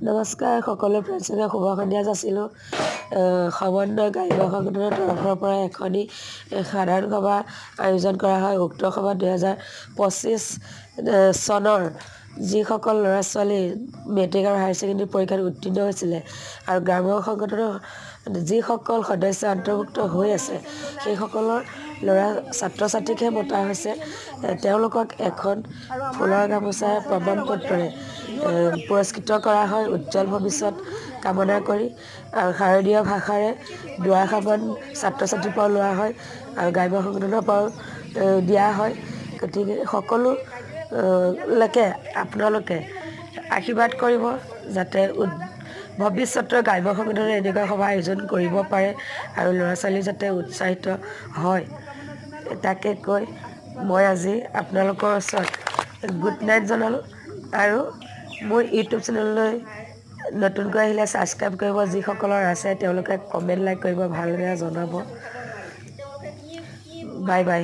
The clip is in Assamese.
নমস্কাৰ সকলো প্ৰেক্ষকে শুভ সন্ধিয়া যাচিলোঁ সমন্বয় গ্ৰাম্য সংগঠনৰ তৰফৰ পৰা এখনি সাধাৰণ সভা আয়োজন কৰা হয়। উক্ত সভা 2025 চনৰ যিসকল ল'ৰা ছোৱালী মেট্ৰিক আৰু হায়াৰ ছেকেণ্ডেৰী পৰীক্ষাত উত্তীৰ্ণ হৈছিলে আৰু গ্ৰাম্য সংগঠনৰ যিসকল সদস্য অন্তৰ্ভুক্ত হৈ আছে সেইসকলৰ ছাত্ৰ ছাত্ৰীকহে মতা হৈছে। তেওঁলোকক এখন ফুলৰ গামোচা প্ৰমাণ পত্ৰৰে পুৰস্কৃত কৰা হয় উজ্জ্বল ভৱিষ্যত কামনা কৰি আৰু শাৰদীয় ভাষাৰে দুআষাৰমান ছাত্ৰ ছাত্ৰীৰ পৰাও লোৱা হয় আৰু গ্ৰাম্য সংগঠনৰ পৰাও দিয়া হয়। গতিকে সকলো লৈকে আপোনালোকে আশীৰ্বাদ কৰিব যাতে ভৱিষ্যতৰ গ্ৰাম্য সংগঠনে এনেকুৱা সভা আয়োজন কৰিব পাৰে আৰু ল'ৰা ছোৱালী যাতে উৎসাহিত হয়। তাকে কৈ মই আজি আপোনালোকৰ ওচৰত গুড নাইট জনালোঁ আৰু মোৰ ইউটিউব চেনেললৈ নতুনকৈ আহিলে ছাবস্ক্ৰাইব কৰিব। যিসকলৰ আছে তেওঁলোকে কমেণ্ট লাইক কৰিব, ভাল বেয়া জনাব। Bye bye.